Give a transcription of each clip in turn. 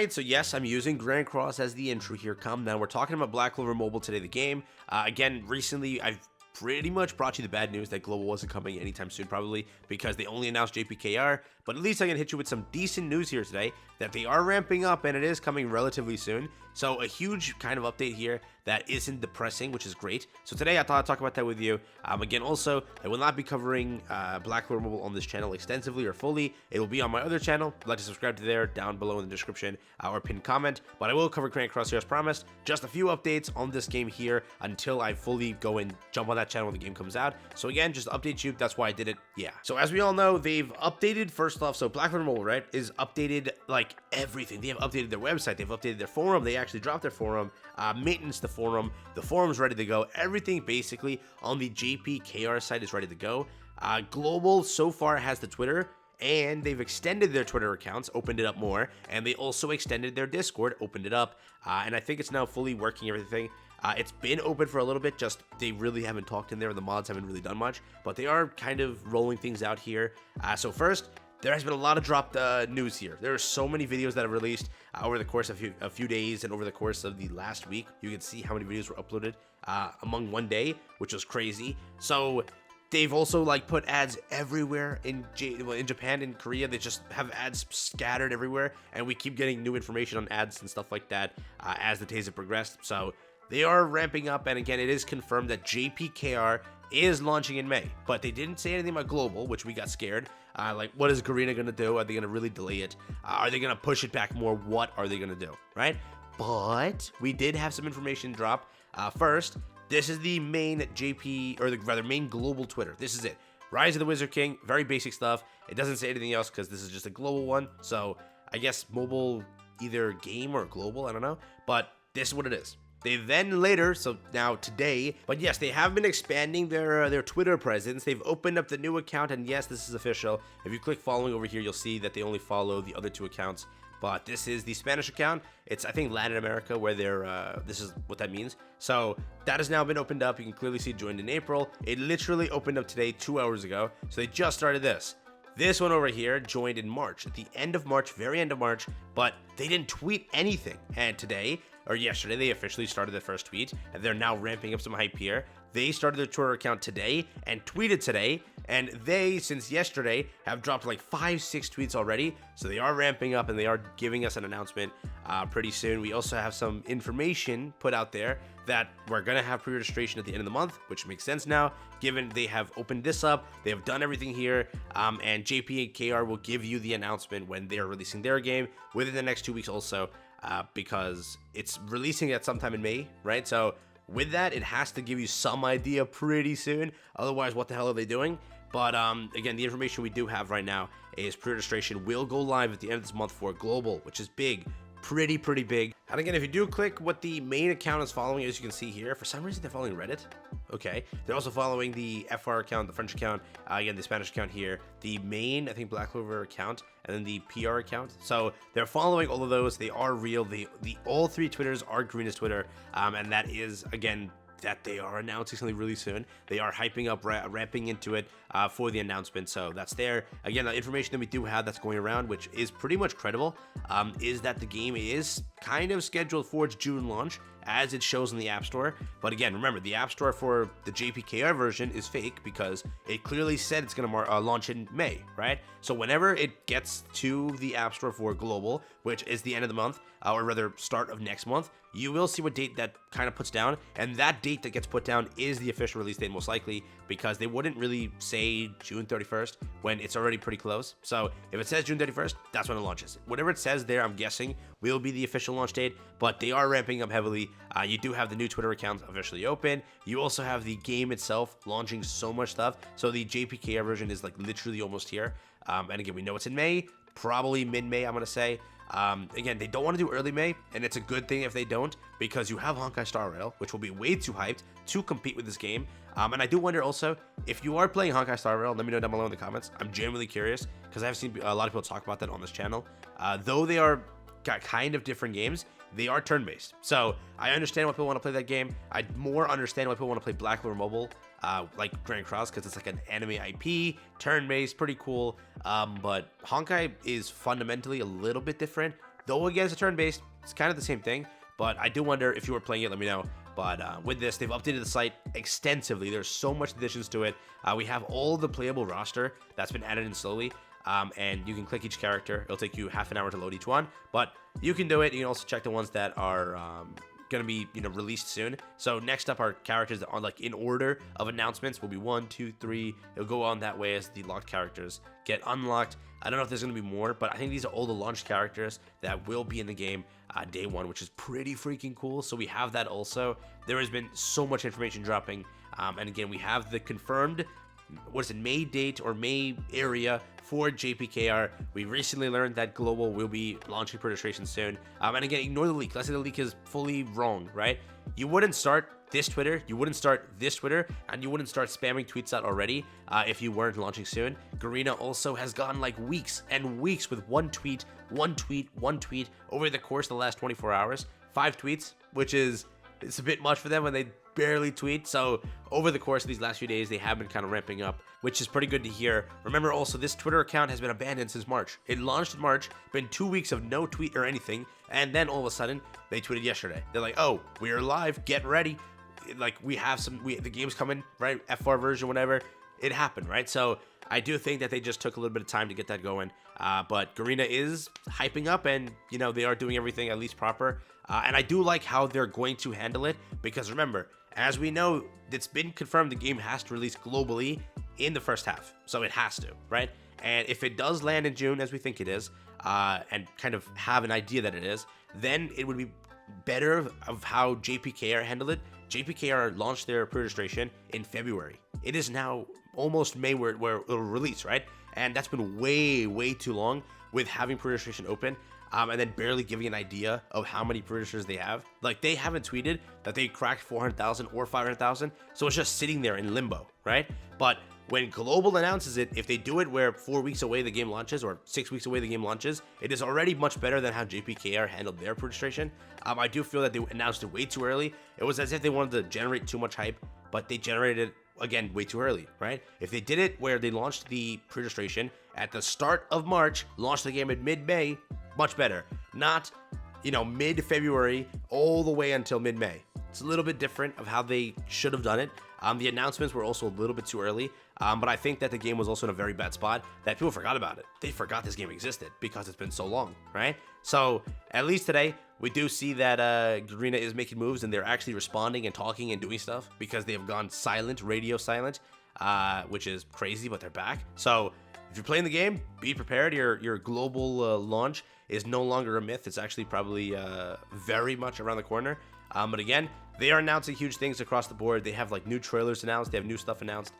Alright, so yes, I'm using Grand Cross as the intro here. Calm down. We're talking about Black Clover Mobile today, the game. Again, recently, I've pretty much brought you the bad news that Global wasn't coming anytime soon, probably, because they only announced JPKR. But at least I can hit you with some decent news here today, that they are ramping up, and it is coming relatively soon. So a huge kind of update here that isn't depressing, which is great. So today I thought I'd talk about that with you. Again, also, I will not be covering Black Clover Mobile on this channel extensively or fully. It will be on my other channel. If you'd like to subscribe to there, down below in the description or pinned comment. But I will cover Grand Cross here as promised. Just a few updates on this game here until I fully go and jump on that channel when the game comes out. So again, just to update you, that's why I did it. Yeah. So as we all know, they've updated, first off, so Black Clover Mobile, right, is updated like everything. They have updated their website. They've updated their forum. They actually dropped their forum, maintenance the forum. The forum's ready to go. Everything basically on the JPKR site is ready to go. Global so far has the Twitter, and they've extended their Twitter accounts, opened it up more, and they also extended their Discord, opened it up, and I think it's now fully working, everything. It's been open for a little bit, just they really haven't talked in there, and the mods haven't really done much, but they are kind of rolling things out here. So first, there has been a lot of dropped news here. There are so many videos that have released over the course of a few days and over the course of the last week. You can see how many videos were uploaded among one day, which was crazy. So they've also like put ads everywhere in Japan and Korea. They just have ads scattered everywhere, and we keep getting new information on ads and stuff like that as the days have progressed. So they are ramping up, and again, it is confirmed that JPKR is launching in May, but they didn't say anything about Global, which we got scared. Like, what is Garena gonna do? Are they gonna really delay it? Are they gonna push it back more? What are they gonna do, right? But we did have some information drop. First, this is the main main global Twitter. This is it. Rise of the Wizard King, very basic stuff. It doesn't say anything else because this is just a global one. So I guess mobile, either game or global, I don't know. But this is what it is. They then later, so now today, but yes, they have been expanding their Twitter presence. They've opened up the new account, and yes, this is official. If you click following over here, you'll see that they only follow the other two accounts. But this is the Spanish account. It's, I think, Latin America, where this is what that means. So that has now been opened up. You can clearly see joined in April. It literally opened up today, 2 hours ago. So they just started this. This one over here joined in March, at the end of March, very end of March, but they didn't tweet anything. And today, or yesterday, they officially started their first tweet, and they're now ramping up some hype here. They started their Twitter account today and tweeted today, and they, since yesterday, have dropped like 5-6 tweets already. So they are ramping up, and they are giving us an announcement pretty soon. We also have some information put out there that we're gonna have pre-registration at the end of the month, which makes sense now, given they have opened this up, they have done everything here, and JPKR will give you the announcement when they are releasing their game within the next 2 weeks also, because it's releasing at sometime in May, right? So with that, it has to give you some idea pretty soon. Otherwise, what the hell are they doing? But again, the information we do have right now is pre-registration will go live at the end of this month for Global, which is big. Pretty big. And again, if you do click what the main account is following, as you can see here, for some reason they're following Reddit. Okay, they're also following the FR account, the French account, again, the Spanish account here, the main, I think, Black Clover account, and then the PR account. So they're following all of those. They are real. All three Twitters are green as Twitter, and that is, again, that they are announcing something really soon. They are hyping up, ramping into it for the announcement. So that's there. Again, the information that we do have that's going around, which is pretty much credible, is that the game is kind of scheduled for its June launch, as it shows in the App Store. But again, remember, the App Store for the JPKR version is fake because it clearly said it's going to launch in May, right? So whenever it gets to the App Store for Global, which is the end of the month, or rather start of next month, you will see what date that kind of puts down, and that date that gets put down is the official release date most likely, because they wouldn't really say June 31st when it's already pretty close. So if it says June 31st, that's when it launches. Whatever it says there, I'm guessing, will be the official launch date, but they are ramping up heavily. You do have the new Twitter account officially open. You also have the game itself launching so much stuff. So the JPKR version is like literally almost here. And again, we know it's in May, probably mid-May, I'm going to say. Again, they don't want to do early May, and it's a good thing if they don't, because you have Honkai Star Rail, which will be way too hyped to compete with this game. And I do wonder also, if you are playing Honkai Star Rail, let me know down below in the comments. I'm genuinely curious, because I've seen a lot of people talk about that on this channel. Though they are kind of different games, they are turn-based. So I understand why people want to play that game. I more understand why people want to play Black Clover Mobile, like Grand Cross, because it's like an anime IP, turn-based, pretty cool. But Honkai is fundamentally a little bit different, Though again, it's a turn-based, it's kind of the same thing. But I do wonder if you were playing it, let me know. But with this, they've updated the site extensively. There's so much additions to it. We have all the playable roster that's been added in slowly. And you can click each character. It'll take you half an hour to load each one. But you can do it. You can also check the ones that are going to be released soon. So next up are characters that are like in order of announcements will be 1, 2, 3. It'll go on that way as the locked characters get unlocked. I don't know if there's going to be more, but I think these are all the launch characters that will be in the game day one, which is pretty freaking cool. So we have that also. There has been so much information dropping. And again, we have the confirmed, what is it, May date or May area for JPKR. We recently learned that Global will be launching registration soon. And again, ignore the leak. Let's say the leak is fully wrong, right? You wouldn't start this Twitter, you wouldn't start this Twitter, and you wouldn't start spamming tweets out already if you weren't launching soon. Garena also has gone like weeks and weeks with one tweet over the course of the last 24 hours. 5 tweets, which is, it's a bit much for them when they barely tweet. So over the course of these last few days, they have been kind of ramping up, which is pretty good to hear. Remember also, this Twitter account has been abandoned since March. It launched in March, been 2 weeks of no tweet or anything, and then all of a sudden they tweeted yesterday. They're like, oh, we're live, get ready. Like, we have the game's coming, right? FR version, whatever. It happened, right? So I do think that they just took a little bit of time to get that going. But Garena is hyping up, and they are doing everything at least proper. And I do like how they're going to handle it, because remember, as we know, it's been confirmed the game has to release globally in the first half. So it has to, right? And if it does land in June, as we think it is, and kind of have an idea that it is, then it would be better of how JPKR handled it. JPKR launched their pre-registration in February. It is now almost May where it'll release, right? And that's been way too long with having pre-registration open. And then barely giving an idea of how many pre-registers they have. Like, they haven't tweeted that they cracked 400,000 or 500,000, so it's just sitting there in limbo, right? But when Global announces it, if they do it where 4 weeks away the game launches or 6 weeks away the game launches, it is already much better than how JPKR handled their pre-registration. I do feel that they announced it way too early. It was as if they wanted to generate too much hype, but they generated it, again, way too early, right? If they did it where they launched the pre-registration at the start of March, launched the game at mid-May, much better. Not, mid-February all the way until mid-May. It's a little bit different of how they should have done it. The announcements were also a little bit too early, but I think that the game was also in a very bad spot that people forgot about it. They forgot this game existed because it's been so long, right? So at least today, we do see that Garena is making moves, and they're actually responding and talking and doing stuff because they have gone silent, radio silent, which is crazy, but they're back. So if you're playing the game, be prepared. Your global launch is no longer a myth. It's actually probably very much around the corner. But again, they are announcing huge things across the board. They have like new trailers announced. They have new stuff announced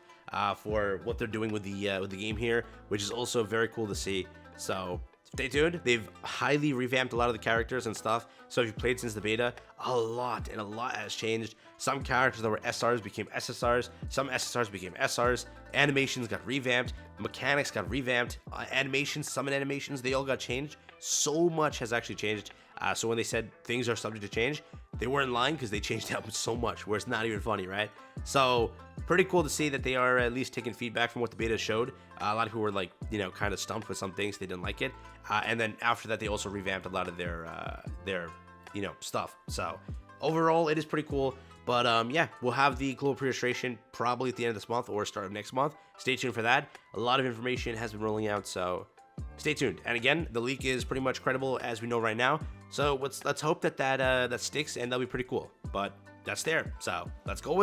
for what they're doing with the game here, which is also very cool to see. So stay tuned. They've highly revamped a lot of the characters and stuff. So if you played since the beta, a lot has changed. Some characters that were SRs became SSRs. Some SSRs became SRs. Animations got revamped. Mechanics got revamped. Animations, summon animations, they all got changed. So much has actually changed. So when they said things are subject to change, they weren't lying, because they changed out so much where it's not even funny, right? So pretty cool to see that they are at least taking feedback from what the beta showed. A lot of people were like, kind of stumped with some things. They didn't like it. And then after that, they also revamped a lot of their stuff. So overall, it is pretty cool. But yeah, we'll have the global pre-registration probably at the end of this month or start of next month. Stay tuned for that. A lot of information has been rolling out, so stay tuned. And again, the leak is pretty much credible as we know right now. So let's hope that sticks, and that'll be pretty cool. But that's there. So let's go with